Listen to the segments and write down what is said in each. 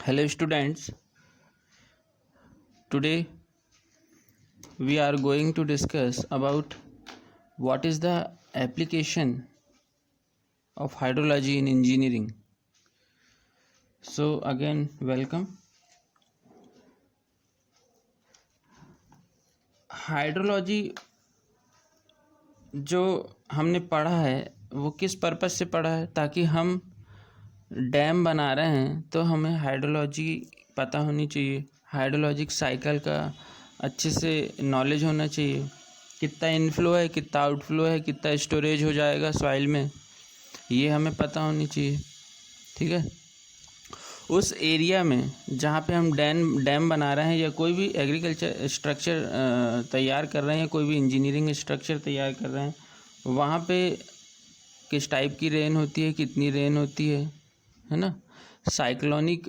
Hello students, today we are going to discuss about what is the application of hydrology in engineering. So again welcome. Hydrology जो हमने पढ़ा है वो किस purpose से पढ़ा है, ताकि हम डैम बना रहे हैं तो हमें हाइड्रोलॉजी पता होनी चाहिए, हाइड्रोलॉजिक साइकिल का अच्छे से नॉलेज होना चाहिए, कितना इनफ्लो है, कितना आउटफ्लो है, कितना स्टोरेज हो जाएगा सॉइल में, ये हमें पता होनी चाहिए। ठीक है, उस एरिया में जहाँ पे हम डैम बना रहे हैं या कोई भी एग्रीकल्चर स्ट्रक्चर तैयार कर रहे हैं या कोई भी इंजीनियरिंग स्ट्रक्चर तैयार कर रहे हैं, वहाँ पे किस टाइप की रेन होती है, कितनी रेन होती है ना, साइक्लोनिक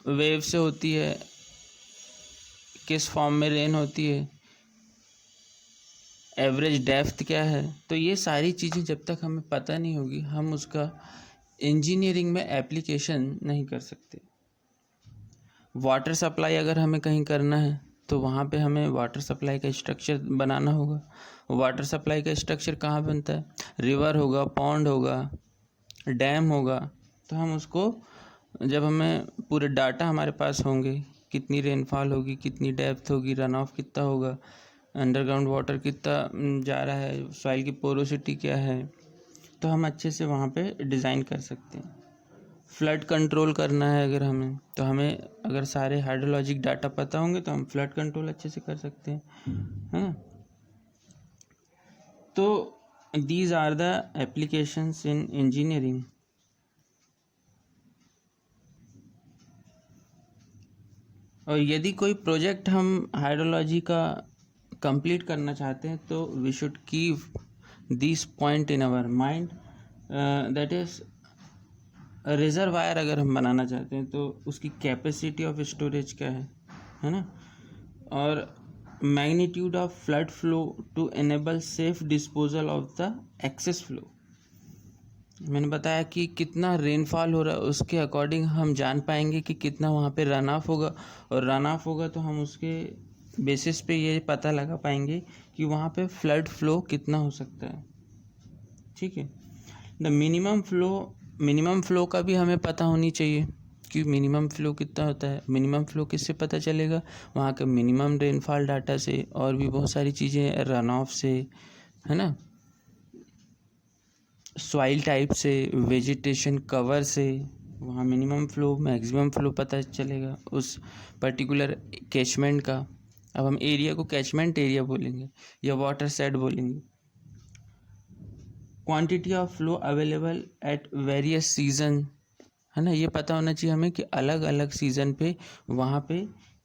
वेव से होती है, किस फॉर्म में रेन होती है, एवरेज डेप्थ क्या है। तो ये सारी चीज़ें जब तक हमें पता नहीं होगी हम उसका इंजीनियरिंग में एप्लीकेशन नहीं कर सकते। वाटर सप्लाई अगर हमें कहीं करना है तो वहाँ पे हमें वाटर सप्लाई का स्ट्रक्चर बनाना होगा। वाटर सप्लाई का स्ट्रक्चर कहाँ बनता है, रिवर होगा, पॉन्ड होगा, डैम होगा। तो हम उसको जब हमें पूरे डाटा हमारे पास होंगे, कितनी रेनफॉल होगी, कितनी डेप्थ होगी, रन ऑफ कितना होगा, अंडरग्राउंड वाटर कितना जा रहा है, सॉइल की पोरोसिटी क्या है, तो हम अच्छे से वहाँ पे डिज़ाइन कर सकते हैं। फ्लड कंट्रोल करना है अगर हमें, तो हमें अगर सारे हाइड्रोलॉजिक डाटा पता होंगे तो हम फ्लड कंट्रोल अच्छे से कर सकते हैं, है ना। तो these are the applications in engineering. और यदि कोई प्रोजेक्ट हम हाइड्रोलॉजी का कंप्लीट करना चाहते हैं तो we should keep this point in our mind, that is reservoir अगर हम बनाना चाहते हैं तो उसकी कैपेसिटी ऑफ स्टोरेज क्या है ना, और magnitude of flood flow to enable safe disposal of the excess flow. मैंने बताया कि कितना रेनफॉल हो रहा है उसके अकॉर्डिंग हम जान पाएंगे कि कितना वहाँ पे रन ऑफ होगा, और रन ऑफ होगा तो हम उसके बेसिस पे ये पता लगा पाएंगे कि वहाँ पे फ्लड फ्लो कितना हो सकता है। ठीक है, द मिनिमम फ्लो का भी हमें पता होनी चाहिए कि मिनिमम फ्लो कितना होता है। मिनिमम फ्लो किससे पता चलेगा, वहाँ के मिनिमम रेनफॉल डाटा से, और भी बहुत सारी चीज़ें, रन ऑफ से, है ना, सॉइल टाइप से, वेजिटेशन कवर से, वहाँ मिनिमम फ्लो मैक्सिमम फ्लो पता चलेगा उस पर्टिकुलर कैचमेंट का। अब हम एरिया को कैचमेंट एरिया बोलेंगे या वाटर सेट बोलेंगे। Quantity of flow available at various season, है ना, ये पता होना चाहिए हमें कि अलग अलग सीज़न पे वहाँ पे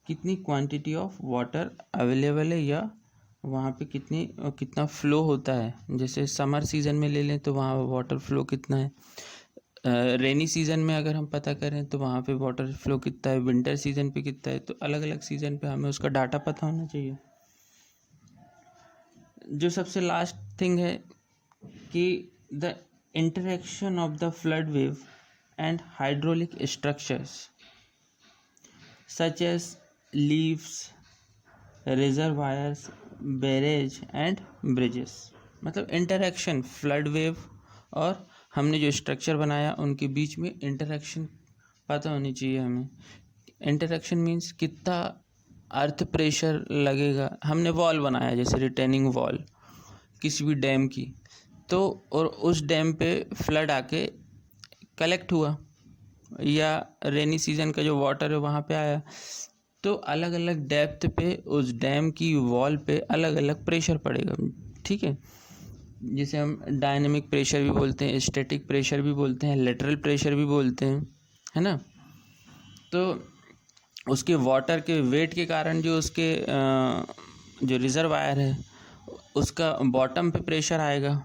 कितनी क्वांटिटी ऑफ वाटर अवेलेबल है, या वहाँ पे कितना फ़्लो होता है। जैसे समर सीज़न में ले लें तो वहाँ वाटर फ्लो कितना है, रेनी सीज़न में अगर हम पता करें तो वहाँ पे वाटर फ्लो कितना है, विंटर सीज़न पे कितना है। तो अलग अलग सीज़न पे हमें उसका डाटा पता होना चाहिए। जो सबसे लास्ट थिंग है कि the interaction of the flood wave and hydraulic structures such as leaves, reservoirs, barrage and bridges। मतलब इंटरेक्शन फ्लड वेव और हमने जो स्ट्रक्चर बनाया उनके बीच में इंटरेक्शन पता होनी चाहिए हमें। इंटरेक्शन मीन्स कितना अर्थ प्रेशर लगेगा। हमने वॉल बनाया जैसे रिटेनिंग वॉल किसी भी डैम की, तो और उस डैम पे फ्लड आके कलेक्ट हुआ, या रेनी सीजन का जो वाटर है वहाँ पे आया, तो अलग अलग डेप्थ पे उस डैम की वॉल पे अलग अलग प्रेशर पड़ेगा। ठीक है, जिसे हम डायनेमिक प्रेशर भी बोलते हैं, स्टैटिक प्रेशर भी बोलते हैं, लेटरल प्रेशर भी बोलते हैं, है ना। तो उसके वाटर के वेट के कारण जो उसके जो रिजर्वायर है उसका बॉटम पे प्रेशर आएगा।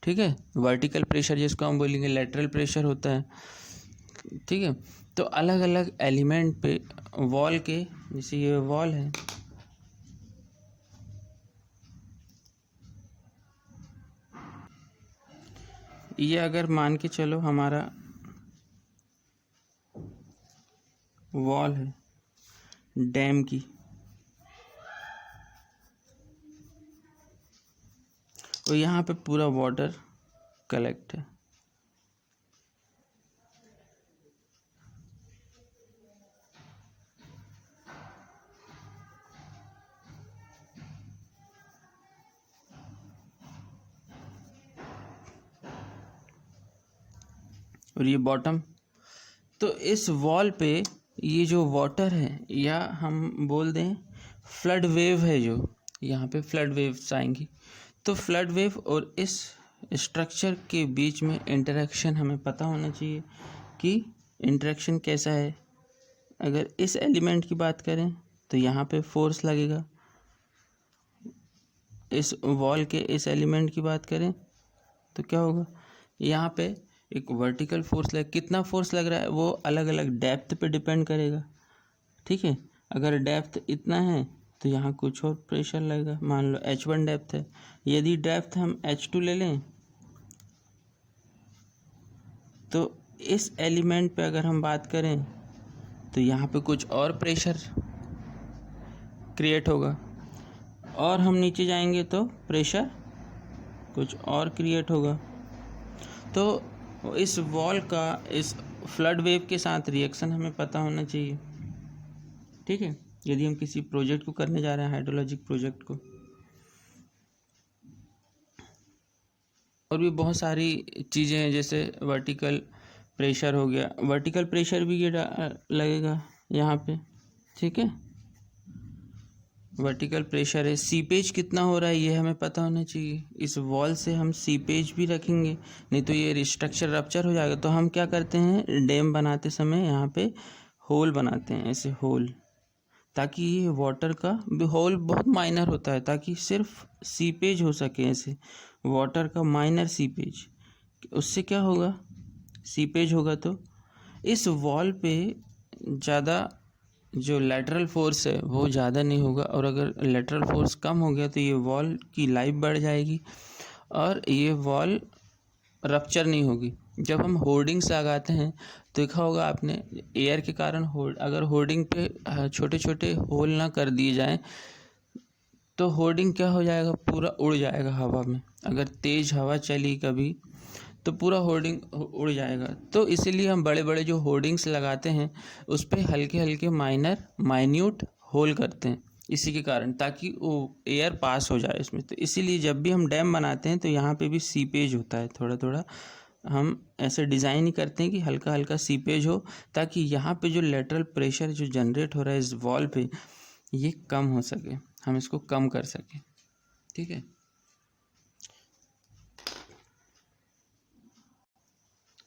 ठीक है, वर्टिकल प्रेशर जिसको हम बोलेंगे लेटरल प्रेशर होता है। ठीक है, तो अलग अलग एलिमेंट पे वॉल के, जैसे ये वॉल है, ये अगर मान के चलो हमारा वॉल है डैम की, और यहाँ पे पूरा वाटर कलेक्ट है। और ये बॉटम, तो इस वॉल पे ये जो वाटर है, या हम बोल दें फ्लड वेव है, जो यहाँ पे फ्लड वेव्स आएंगी, तो फ्लड वेव और इस स्ट्रक्चर के बीच में इंटरेक्शन हमें पता होना चाहिए कि इंटरेक्शन कैसा है। अगर इस एलिमेंट की बात करें तो यहाँ पे फोर्स लगेगा, इस वॉल के इस एलिमेंट की बात करें तो क्या होगा, यहाँ पे एक वर्टिकल फोर्स लग, कितना फोर्स लग रहा है वो अलग अलग डेप्थ पे डिपेंड करेगा, ठीक है। अगर डेप्थ इतना है तो यहाँ कुछ और प्रेशर लगेगा, मान लो H1 डेप्थ है, यदि डेप्थ हम H2 ले लें तो इस एलिमेंट पे अगर हम बात करें तो यहाँ पे कुछ और प्रेशर क्रिएट होगा, और हम नीचे जाएंगे तो प्रेशर कुछ और क्रिएट होगा। तो इस वॉल का इस फ्लड वेव के साथ रिएक्शन हमें पता होना चाहिए, ठीक है, यदि हम किसी प्रोजेक्ट को करने जा रहे हैं, हाइड्रोलॉजिक प्रोजेक्ट को। और भी बहुत सारी चीज़ें हैं, जैसे वर्टिकल प्रेशर हो गया, वर्टिकल प्रेशर भी ये लगेगा यहाँ पे, ठीक है। वर्टिकल प्रेशर है, सीपेज कितना हो रहा है ये हमें पता होना चाहिए। इस वॉल से हम सीपेज भी रखेंगे, नहीं तो ये स्ट्रक्चर रप्चर हो जाएगा। तो हम क्या करते हैं, डैम बनाते समय यहाँ पे होल बनाते हैं, ऐसे होल, ताकि ये वाटर का होल बहुत माइनर होता है, ताकि सिर्फ सीपेज हो सके, ऐसे वाटर का माइनर सीपेज। उससे क्या होगा, सीपेज होगा तो इस वॉल पे ज़्यादा जो लेटरल फोर्स है वो ज़्यादा नहीं होगा, और अगर लेटरल फोर्स कम हो गया तो ये वॉल की लाइफ बढ़ जाएगी और ये वॉल रप्चर नहीं होगी। जब हम होर्डिंग्स लगाते हैं तो देखा होगा आपने, एयर के कारण अगर होर्डिंग पे छोटे छोटे होल ना कर दिए जाएं तो होर्डिंग क्या हो जाएगा, पूरा उड़ जाएगा हवा में। अगर तेज़ हवा चली कभी तो पूरा होर्डिंग उड़ जाएगा। तो इसीलिए हम बड़े बड़े जो होर्डिंग्स लगाते हैं उस पर हल्के हल्के माइन्यूट होल करते हैं, इसी के कारण, ताकि वो एयर पास हो जाए इसमें। तो इसीलिए जब भी हम डैम बनाते हैं तो यहाँ पे भी सीपेज होता है, थोड़ा थोड़ा हम ऐसे डिज़ाइन ही करते हैं कि हल्का हल्का सीपेज हो, ताकि यहाँ पे जो लेटरल प्रेशर जो जनरेट हो रहा है इस वॉल पे, ये कम हो सके, हम इसको कम कर सकें, ठीक है।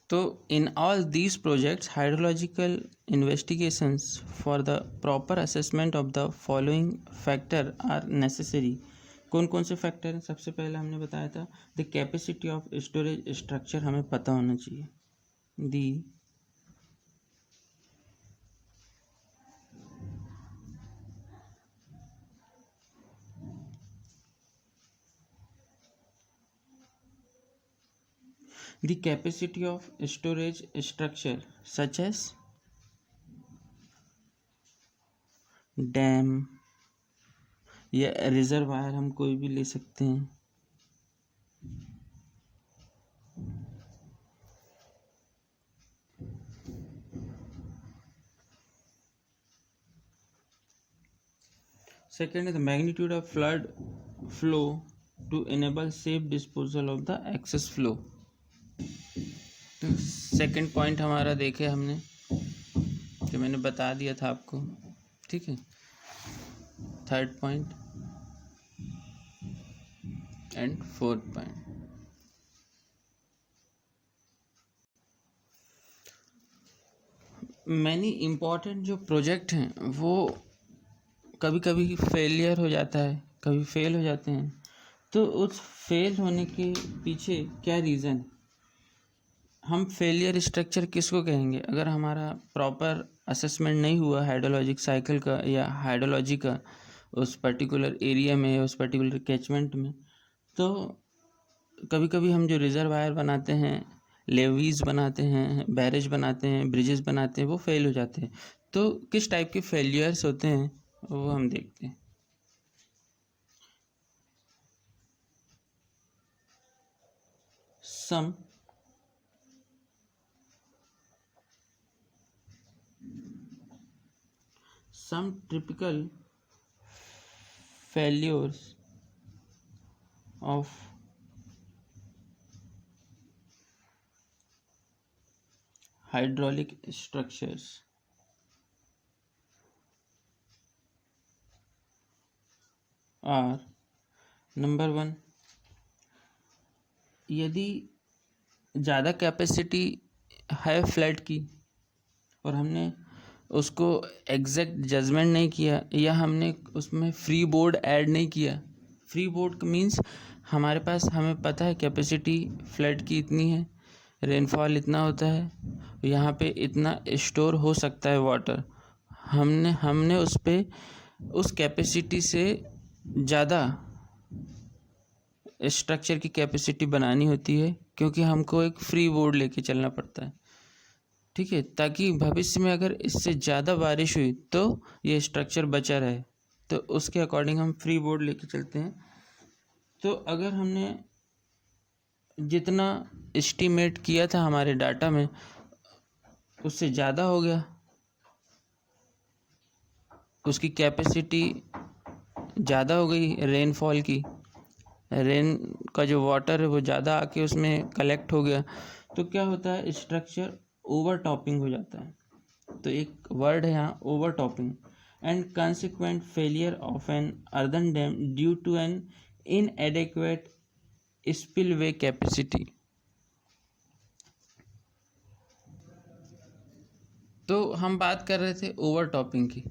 तो in all these projects, hydrological investigations for the proper assessment of the following factor are necessary. कौन कौन से फैक्टर हैं, सबसे पहले हमने बताया था the capacity of storage structure, हमें पता होना चाहिए। The capacity of storage structure such as dam या रिजर्वायर, हम कोई भी ले सकते हैं। Second is the magnitude of flood flow to enable safe disposal of the excess flow. तो सेकंड पॉइंट हमारा देखे हमने, जो मैंने बता दिया था आपको, ठीक है। Third point and fourth point. Many important जो प्रोजेक्ट हैं वो कभी कभी फेलियर हो जाता है, कभी फेल हो जाते हैं। तो उस फेल होने के पीछे क्या रीज़न, हम फेलियर स्ट्रक्चर किसको कहेंगे, अगर हमारा प्रॉपर असेसमेंट नहीं हुआ हाइड्रोलॉजिक साइकिल का या हाइड्रोलॉजी का उस पर्टिकुलर एरिया में, उस पर्टिकुलर कैचमेंट में। तो कभी कभी हम जो रिजर्वायर बनाते हैं, लेवीज बनाते हैं, बैरेज बनाते हैं, ब्रिजेस बनाते हैं, वो फेल हो जाते हैं। तो किस टाइप के फेलियर्स होते हैं वो हम देखते हैं। Some typical failures of hydraulic structures are: number 1, यदि ज़्यादा कैपेसिटी है फ्लड की और हमने उसको एग्जैक्ट जजमेंट नहीं किया, या हमने उसमें फ्री बोर्ड ऐड नहीं किया। फ्री बोर्ड मीन्स हमारे पास, हमें पता है कैपेसिटी फ्लड की इतनी है, रेनफॉल इतना होता है, यहाँ पे इतना स्टोर हो सकता है वाटर, हमने उस पे उस कैपेसिटी से ज़्यादा स्ट्रक्चर की कैपेसिटी बनानी होती है, क्योंकि हमको एक फ्री बोर्ड लेके चलना पड़ता है, ठीक है, ताकि भविष्य में अगर इससे ज़्यादा बारिश हुई तो ये स्ट्रक्चर बचा रहे। तो उसके अकॉर्डिंग हम फ्री बोर्ड लेके चलते हैं। तो अगर हमने जितना एस्टीमेट किया था हमारे डाटा में उससे ज़्यादा हो गया, उसकी कैपेसिटी ज़्यादा हो गई, रेनफॉल की, रेन का जो वाटर है वो ज़्यादा आके उसमें कलेक्ट हो गया, तो क्या होता है, स्ट्रक्चर ओवर टॉपिंग हो जाता है। तो एक वर्ड है यहाँ, overtopping, and consequent failure of an earthen dam due to an inadequate spillway capacity. तो हम बात कर रहे थे ओवर टॉपिंग की।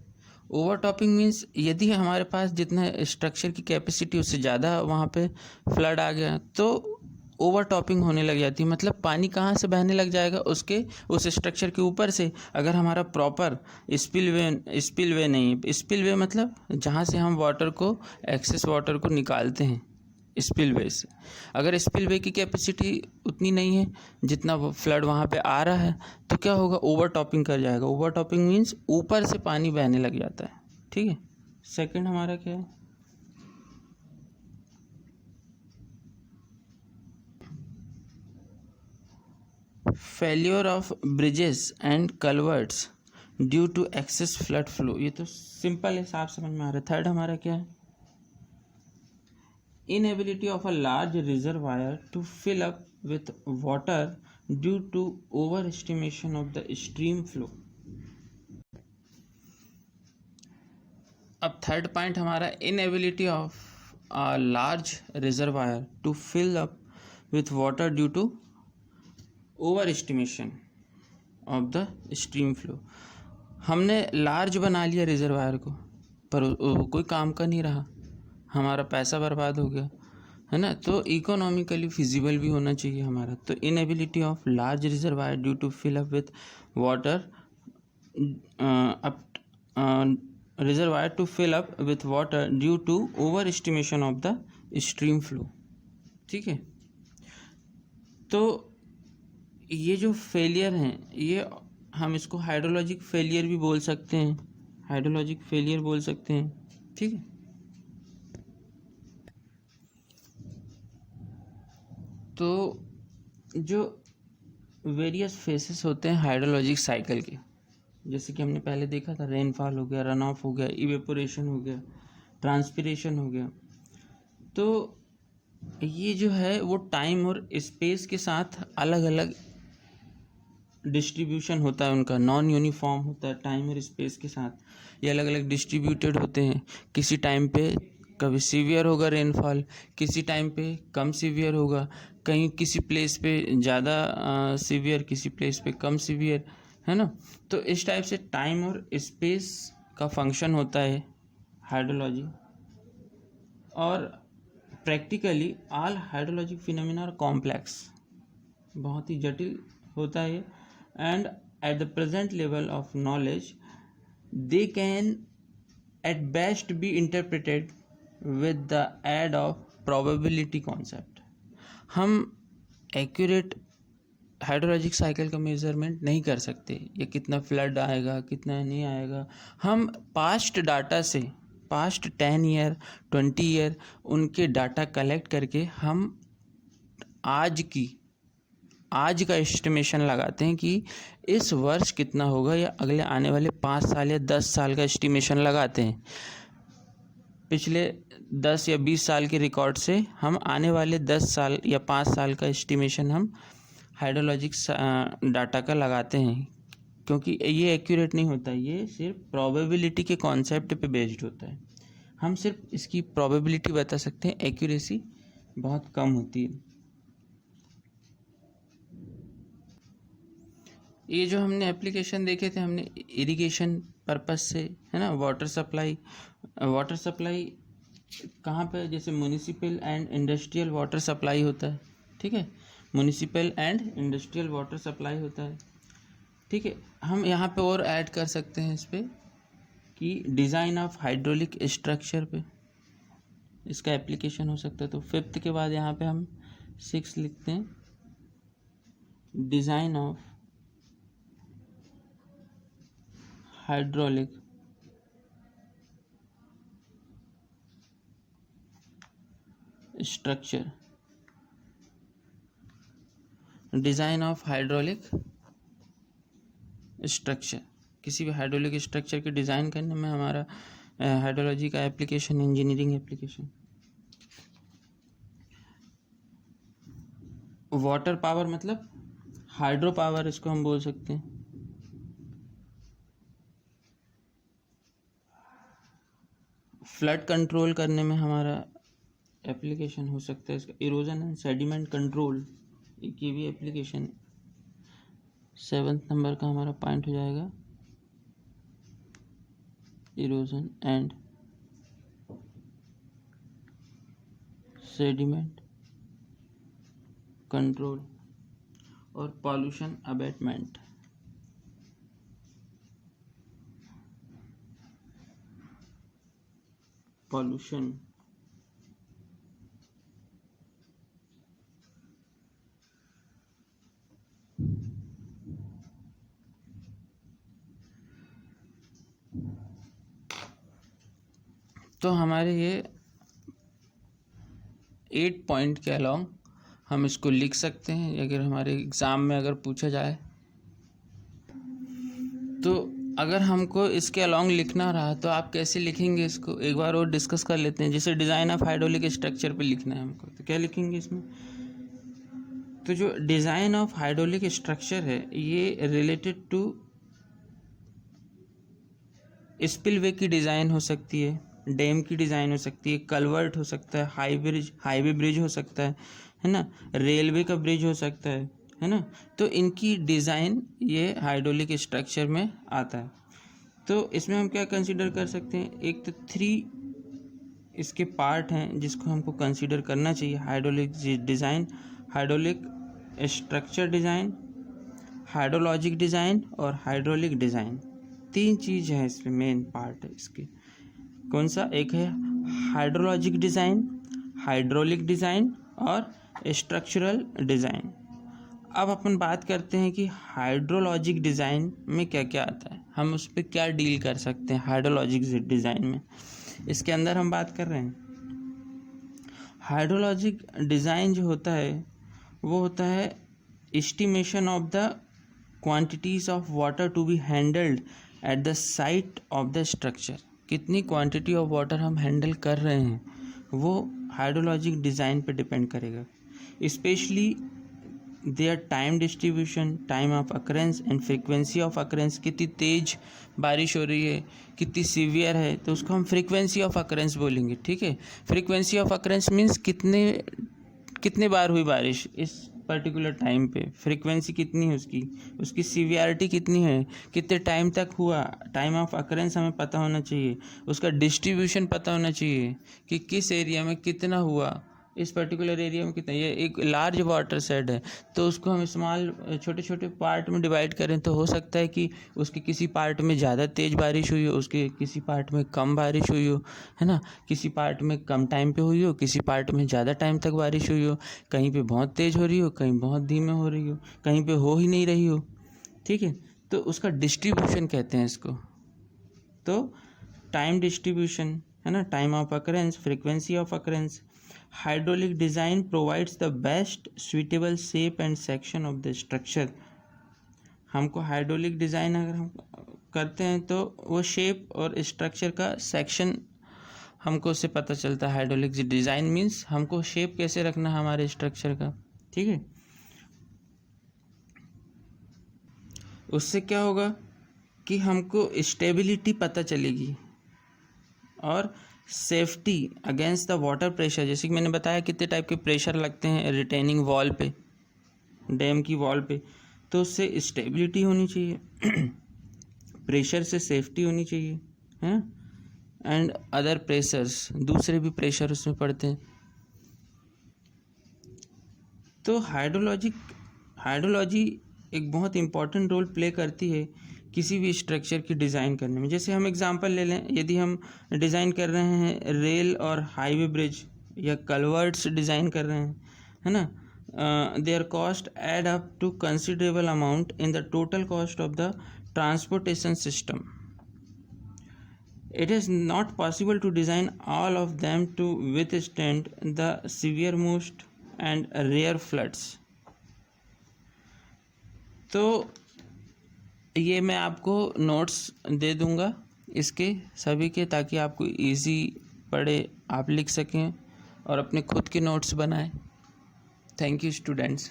ओवर टॉपिंग मीन्स यदि हमारे पास जितना स्ट्रक्चर की कैपेसिटी उससे ज़्यादा वहाँ पे फ्लड आ गया तो ओवर टॉपिंग होने लग जाती है। मतलब पानी कहाँ से बहने लग जाएगा, उसके उस स्ट्रक्चर के ऊपर से। अगर हमारा प्रॉपर स्पिलवे नहीं है, स्पिलवे मतलब जहाँ से हम वाटर को, एक्सेस वाटर को निकालते हैं स्पिलवे से, अगर स्पिलवे की कैपेसिटी उतनी नहीं है जितना वो फ्लड वहाँ पे आ रहा है, तो क्या होगा, ओवर टॉपिंग कर जाएगा। ओवर टॉपिंग मीन्स ऊपर से पानी बहने लग जाता है, ठीक है। सेकंड हमारा क्या है, failure of bridges and culverts due to excess flood flow. ये तो सिंपल है, साफ समझ में आ रहा है। थर्ड हमारा क्या है, inability of a large reservoir to fill up with water due to overestimation of the stream flow। अब थर्ड पॉइंट हमारा, inability of a large reservoir to fill up with water due to overestimation of the stream flow। हमने large बना लिया reservoir को, पर कोई काम का नहीं रहा, हमारा पैसा बर्बाद हो गया, है ना। तो इकोनॉमिकली फिजिबल भी होना चाहिए हमारा। तो inability of large reservoir due to fill up with water, reservoir to fill up with water due to overestimation of the stream flow, ठीक है। तो ये जो फेलियर हैं, ये हम इसको हाइड्रोलॉजिक फेलियर भी बोल सकते हैं, हाइड्रोलॉजिक फेलियर बोल सकते हैं, ठीक है। तो जो वेरियस फेसेस होते हैं हाइड्रोलॉजिक साइकिल के, जैसे कि हमने पहले देखा था, रेनफॉल हो गया, रन ऑफ हो गया, इवेपोरेशन हो गया, ट्रांसपिरेशन हो गया। तो ये जो है वो टाइम और स्पेस के साथ अलग अलग डिस्ट्रीब्यूशन होता है उनका, नॉन यूनिफॉर्म होता है टाइम और स्पेस के साथ। ये अलग अलग डिस्ट्रीब्यूटेड होते हैं। किसी टाइम पे कभी सीवियर होगा रेनफॉल, किसी टाइम पे कम सीवियर होगा, कहीं किसी प्लेस पे ज़्यादा सीवियर, किसी प्लेस पे कम सीवियर, है ना। तो इस टाइप से टाइम और स्पेस का फंक्शन होता है हाइड्रोलॉजी। और practically all hydrologic phenomena are complex, बहुत ही जटिल होता है। And at the present level of knowledge they can at best be interpreted with the aid of probability concept। हम एक्यूरेट हाइड्रोलॉजिक साइकिल का मेजरमेंट नहीं कर सकते, ये कितना फ्लड आएगा कितना नहीं आएगा। हम पास्ट डाटा से, पास्ट 10 ईयर 20 ईयर उनके डाटा कलेक्ट करके हम आज का एस्टिमेशन लगाते हैं कि इस वर्ष कितना होगा, या अगले आने वाले 5 साल या 10 साल का एस्टिमेशन लगाते हैं। पिछले 10 या 20 साल के रिकॉर्ड से हम आने वाले 10 साल या 5 साल का एस्टिमेशन हम हाइड्रोलॉजिक डाटा का लगाते हैं, क्योंकि ये एक्यूरेट नहीं होता, ये सिर्फ प्रोबेबिलिटी के कॉन्सेप्ट पे बेस्ड होता है। हम सिर्फ इसकी प्रोबेबिलिटी बता सकते हैं, एक्यूरेसी बहुत कम होती है। ये जो हमने एप्लीकेशन देखे थे, हमने इरिगेशन पर्पस से, है ना, वाटर सप्लाई कहाँ पे, जैसे municipal and industrial water supply होता है, ठीक है, municipal and industrial water supply होता है, ठीक है। हम यहाँ पे और ऐड कर सकते हैं इस पे कि डिज़ाइन ऑफ हाइड्रोलिक स्ट्रक्चर पे इसका एप्लीकेशन हो सकता है। तो 5th के बाद यहाँ पे हम 6 लिखते हैं, design of hydraulic structure, design of hydraulic structure. किसी भी हाइड्रोलिक स्ट्रक्चर के डिज़ाइन करने में हमारा हाइड्रोलॉजी का application, engineering application. Water power मतलब हाइड्रो पावर, इसको हम बोल सकते हैं। फ्लड कंट्रोल करने में हमारा एप्लीकेशन हो सकता है इसका, इरोजन एंड सेडिमेंट कंट्रोल की भी एप्लीकेशन 7th नंबर का हमारा पॉइंट हो जाएगा, इरोजन एंड सेडिमेंट कंट्रोल और पॉल्यूशन अबेटमेंट। पॉल्यूशन तो हमारे ये 8 पॉइंट के अलॉन्ग हम इसको लिख सकते हैं। अगर हमारे एग्ज़ाम में अगर पूछा जाए तो अगर हमको इसके अलॉन्ग लिखना रहा तो आप कैसे लिखेंगे इसको, एक बार और डिस्कस कर लेते हैं। जैसे डिज़ाइन ऑफ हाइड्रोलिक स्ट्रक्चर पे लिखना है हमको, तो क्या लिखेंगे इसमें? तो जो डिज़ाइन ऑफ हाइड्रोलिक स्ट्रक्चर है ये रिलेटेड टू स्पिलवे की डिज़ाइन हो सकती है, डैम की डिज़ाइन हो सकती है, कलवर्ट हो सकता है, हाईवे ब्रिज हो सकता है ना, रेलवे का ब्रिज हो सकता है ना। तो इनकी डिज़ाइन ये हाइड्रोलिक स्ट्रक्चर में आता है। तो इसमें हम क्या कंसीडर कर सकते हैं? एक तो 3 इसके पार्ट हैं जिसको हमको कंसीडर करना चाहिए, hydraulic design, hydraulic structure design, hydrologic design और हाइड्रोलिक डिज़ाइन। 3 चीज़ है इसमें, मेन पार्ट है इसके। कौन सा? एक है हाइड्रोलॉजिक डिज़ाइन, हाइड्रोलिक डिज़ाइन और स्ट्रक्चरल डिज़ाइन। अब अपन बात करते हैं कि हाइड्रोलॉजिक डिज़ाइन में क्या क्या आता है, हम उस पर क्या डील कर सकते हैं हाइड्रोलॉजिक डिज़ाइन में। इसके अंदर हम बात कर रहे हैं हाइड्रोलॉजिक डिज़ाइन जो होता है वो होता है estimation of the quantities of water to be handled at the site of the structure. कितनी क्वांटिटी ऑफ वाटर हम हैंडल कर रहे हैं वो हाइड्रोलॉजिक डिज़ाइन पे डिपेंड करेगा। Specially their time distribution, time of occurrence and frequency of occurrence. कितनी तेज़ बारिश हो रही है, कितनी सीवियर है, तो उसको हम फ्रीक्वेंसी ऑफ अकरेंस बोलेंगे, ठीक है। फ्रीक्वेंसी ऑफ अकरेंस मीन्स कितने बार हुई बारिश इस पर्टिकुलर टाइम पे, फ्रीक्वेंसी कितनी है उसकी सीवियरिटी कितनी है, कितने टाइम तक हुआ, टाइम ऑफ अकरेंस हमें पता होना चाहिए, उसका डिस्ट्रीब्यूशन पता होना चाहिए कि किस एरिया में कितना हुआ, इस पर्टिकुलर एरिया में कितना, ये एक लार्ज वाटर शेड है तो उसको हम स्मॉल छोटे छोटे पार्ट में डिवाइड करें तो हो सकता है कि उसके किसी पार्ट में ज़्यादा तेज़ बारिश हुई हो, उसके किसी पार्ट में कम बारिश हुई हो, है ना, किसी पार्ट में कम टाइम पे हुई हो, किसी पार्ट में ज़्यादा टाइम तक बारिश हुई हो, कहीं पे बहुत तेज़ हो रही हो, कहीं बहुत धीमे हो रही हो, कहीं पे हो ही नहीं रही हो। ठीक है, तो उसका डिस्ट्रीब्यूशन कहते हैं इसको। तो टाइम डिस्ट्रीब्यूशन है ना, time of occurrence, frequency of occurrence. Hydraulic design provides the best suitable shape and section of the structure. हमको हाइड्रोलिक डिज़ाइन अगर हम करते हैं तो वो शेप और स्ट्रक्चर का सेक्शन हमको उससे पता चलता है। हाइड्रोलिक डिज़ाइन मीन्स हमको शेप कैसे रखना है हमारे स्ट्रक्चर का। ठीक है, उससे क्या होगा कि हमको स्टेबिलिटी पता चलेगी और safety against the water pressure. जैसे कि मैंने बताया कितने टाइप के प्रेशर लगते हैं रिटेनिंग वॉल पे, डैम की वॉल पे, तो उससे स्टेबिलिटी होनी चाहिए प्रेशर से सेफ्टी होनी चाहिए, हैं, एंड अदर प्रेशर्स, दूसरे भी प्रेशर उसमें पड़ते हैं। तो हाइड्रोलॉजी एक बहुत इम्पॉर्टेंट रोल प्ले करती है किसी भी स्ट्रक्चर की डिज़ाइन करने में। जैसे हम एग्जांपल ले लें, यदि हम डिज़ाइन कर रहे हैं रेल और हाईवे ब्रिज या कलवर्ट्स डिज़ाइन कर रहे हैं, है ना, their cost add up to considerable amount in the total cost of the transportation system. It is not possible to design all of them to withstand the severe most and rare floods. तो ये मैं आपको notes दे दूँगा इसके सभी के, ताकि आपको इजी पड़े, आप लिख सकें और अपने खुद के नोट्स बनाएं। Thank you students.